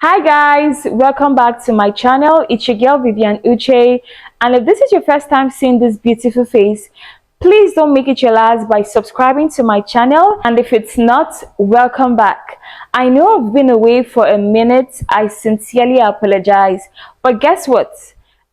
Hi guys, welcome back to my channel. It's your girl Vivian Uche, and if this is your first time seeing this beautiful face, please don't make it your last by subscribing to my channel, and if it's not, welcome back. I know I've been away for a minute. I sincerely apologize, but guess what?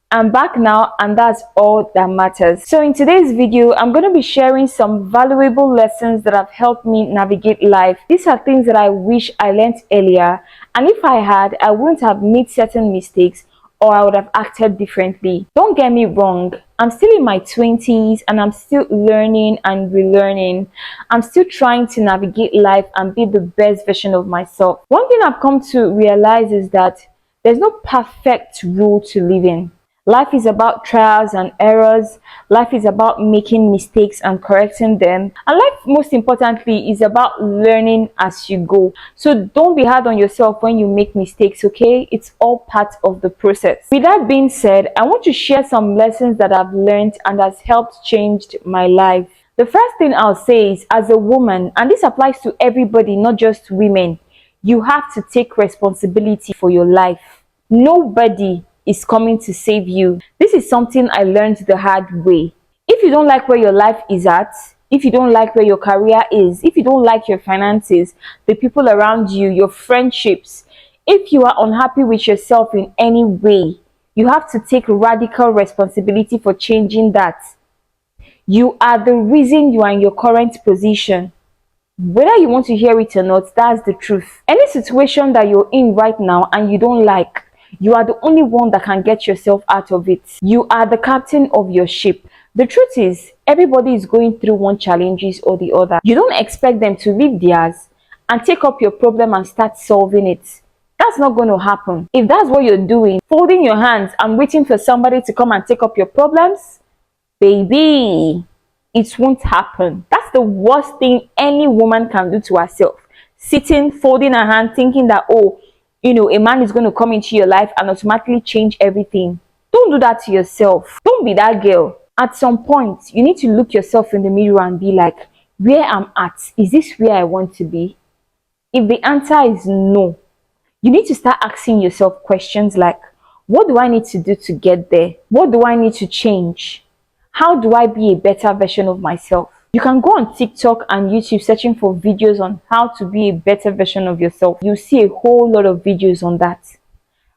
I'm back now, and that's all that matters. So in today's video, I'm going to be sharing some valuable lessons that have helped me navigate life. These are things that I wish I learned earlier, and if I had, I wouldn't have made certain mistakes, or I would have acted differently. Don't get me wrong, I'm still in my 20s and I'm still learning and relearning. I'm still trying to navigate life and be the best version of myself. One thing I've come to realize is that there's no perfect rule to live in. Life is about trials and errors. Life is about making mistakes and correcting them. And life, most importantly, is about learning as you go. So don't be hard on yourself when you make mistakes, okay? It's all part of the process. With that being said, I want to share some lessons that I've learned and has helped change my life. The first thing I'll say is, as a woman, and this applies to everybody, not just women, you have to take responsibility for your life. Nobody is coming to save you. This is something I learned the hard way. If you don't like where your life is at, if you don't like where your career is, if you don't like your finances, the people around you, your friendships, if you are unhappy with yourself in any way, you have to take radical responsibility for changing that. You are the reason you are in your current position. Whether you want to hear it or not, that's the truth. Any situation that you're in right now and you don't like, you are the only one that can get yourself out of it. You are the captain of your ship. The truth is, everybody is going through one challenges or the other. You don't expect them to leave theirs and take up your problem and start solving it. That's not going to happen. If that's what you're doing, folding your hands and waiting for somebody to come and take up your problems, baby, it won't happen. That's the worst thing any woman can do to herself. Sitting, folding her hand, thinking that, oh, a man is going to come into your life and automatically change everything. Don't do that to yourself. Don't be that girl. At some point, you need to look yourself in the mirror and be like, where I'm at, is this where I want to be? If the answer is no, you need to start asking yourself questions like, what do I need to do to get there? What do I need to change? How do I be a better version of myself? You can go on TikTok and YouTube searching for videos on how to be a better version of yourself. You'll see a whole lot of videos on that.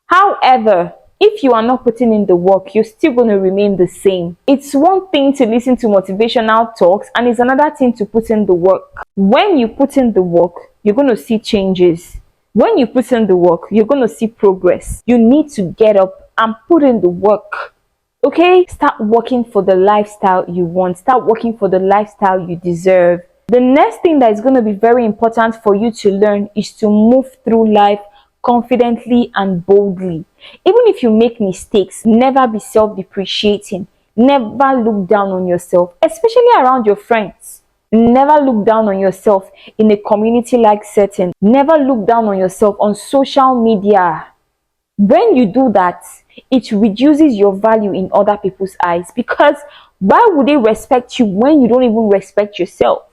However, if you are not putting in the work, you're still going to remain the same. It's one thing to listen to motivational talks, and it's another thing to put in the work. When you put in the work, you're going to see changes. When you put in the work, you're going to see progress. You need to get up and put in the work. Okay, start working for the lifestyle you want. Start working for the lifestyle you deserve. The next thing that is going to be very important for you to learn is to move through life confidently and boldly. Even if you make mistakes, never be self-depreciating. Never look down on yourself, especially around your friends. Never look down on yourself in a community-like setting. Never look down on yourself on social media. When you do that, it reduces your value in other people's eyes, because why would they respect you when you don't even respect yourself?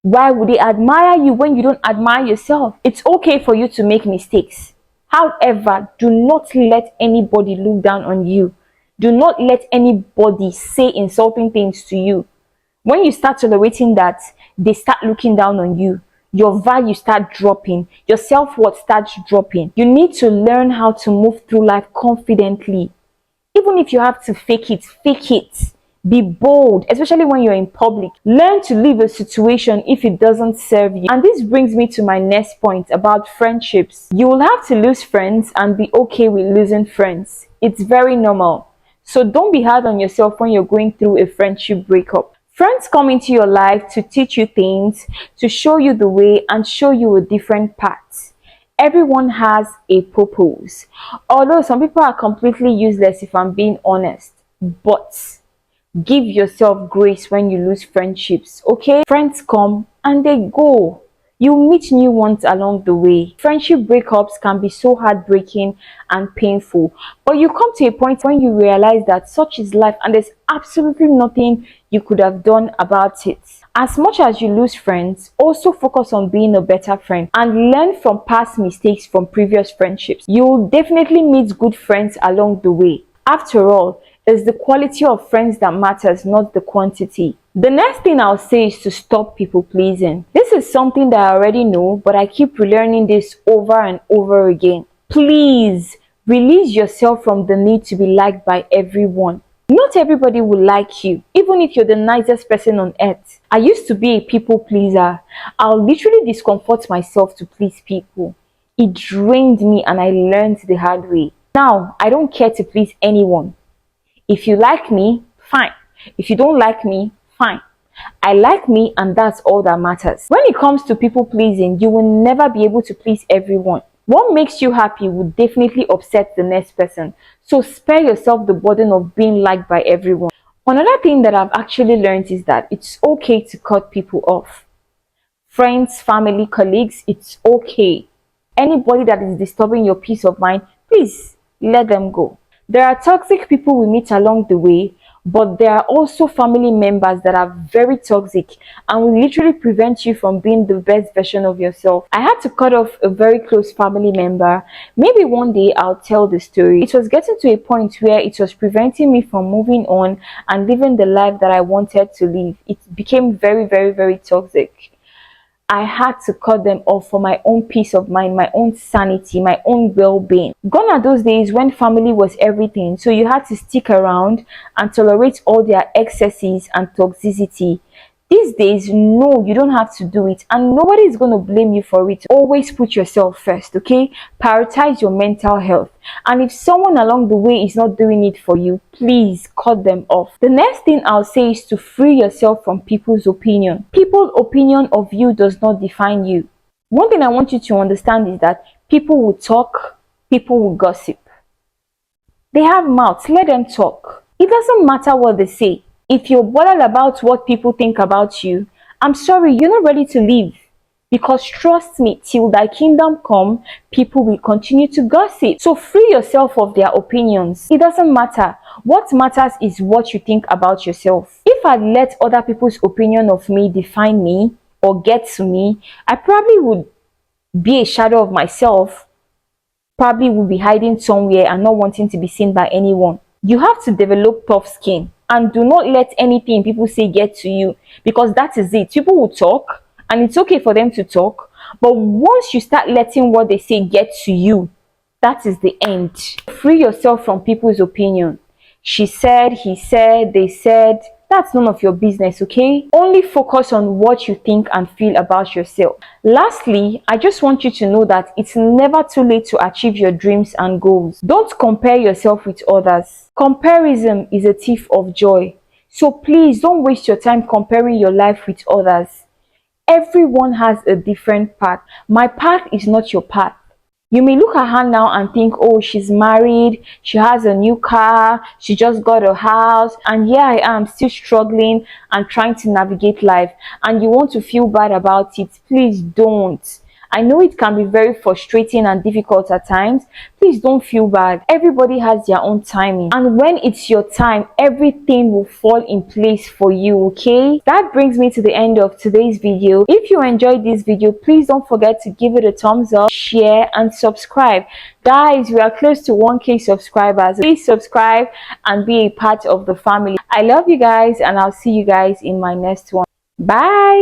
Why would they admire you when you don't admire yourself? It's okay for you to make mistakes. However, do not let anybody look down on you. Do not let anybody say insulting things to you. When you start tolerating that, they start looking down on you. Your value start dropping. Your self-worth starts dropping. You need to learn how to move through life confidently. Even if you have to fake it, fake it. Be bold, especially when you're in public. Learn to leave a situation if it doesn't serve you. And this brings me to my next point about friendships. You will have to lose friends and be okay with losing friends. It's very normal. So don't be hard on yourself when you're going through a friendship breakup. Friends come into your life to teach you things, to show you the way and show you a different path. Everyone has a purpose. Although some people are completely useless, if I'm being honest. But give yourself grace when you lose friendships, okay? Friends come and they go. You meet new ones along the way. Friendship breakups can be so heartbreaking and painful, but you come to a point when you realize that such is life and there's absolutely nothing you could have done about it. As much as you lose friends, also focus on being a better friend and learn from past mistakes from previous friendships. You'll definitely meet good friends along the way. After all, it's the quality of friends that matters, not the quantity. The next thing I'll say is to stop people pleasing. This is something that I already know, but I keep relearning this over and over again. Please release yourself from the need to be liked by everyone. Not everybody will like you, even if you're the nicest person on earth. I used to be a people pleaser. I'll literally discomfort myself to please people. It drained me and I learned the hard way. Now, I don't care to please anyone. If you like me, fine. If you don't like me, fine. I like me and that's all that matters. When it comes to people pleasing, you will never be able to please everyone. What makes you happy will definitely upset the next person. So spare yourself the burden of being liked by everyone. Another thing that I've actually learned is that it's okay to cut people off. Friends, family, colleagues, it's okay. Anybody that is disturbing your peace of mind, please let them go. There are toxic people we meet along the way, but there are also family members that are very toxic and will literally prevent you from being the best version of yourself. I had to cut off a very close family member. Maybe one day I'll tell the story. It was getting to a point where it was preventing me from moving on and living the life that I wanted to live. It became very, very, very toxic. I had to cut them off for my own peace of mind, my own sanity, my own well-being. Gone are those days when family was everything, so you had to stick around and tolerate all their excesses and toxicity. These days, no, you don't have to do it and nobody is going to blame you for it. Always put yourself first, okay? Prioritize your mental health. And if someone along the way is not doing it for you, please cut them off. The next thing I'll say is to free yourself from people's opinion. People's opinion of you does not define you. One thing I want you to understand is that people will talk, people will gossip. They have mouths, let them talk. It doesn't matter what they say. If you're bothered about what people think about you, I'm sorry, you're not ready to live. Because trust me, till thy kingdom come, people will continue to gossip. So free yourself of their opinions. It doesn't matter. What matters is what you think about yourself. If I let other people's opinion of me define me or get to me, I probably would be a shadow of myself. Probably would be hiding somewhere and not wanting to be seen by anyone. You have to develop tough skin and do not let anything people say get to you, because that is it. People will talk and it's okay for them to talk, but once you start letting what they say get to you, that is the end. Free yourself from people's opinion. She said, he said, they said. That's none of your business, okay? Only focus on what you think and feel about yourself. Lastly, I just want you to know that it's never too late to achieve your dreams and goals. Don't compare yourself with others. Comparison is a thief of joy. So please don't waste your time comparing your life with others. Everyone has a different path. My path is not your path. You may look at her now and think, oh, she's married, she has a new car, she just got a house, and here I am still struggling and trying to navigate life, and you want to feel bad about it. Please don't. I know it can be very frustrating and difficult at times. Please don't feel bad. Everybody has their own timing. And when it's your time, everything will fall in place for you, okay? That brings me to the end of today's video. If you enjoyed this video, please don't forget to give it a thumbs up, share, and subscribe. Guys, we are close to 1K subscribers. Please subscribe and be a part of the family. I love you guys, and I'll see you guys in my next one. Bye!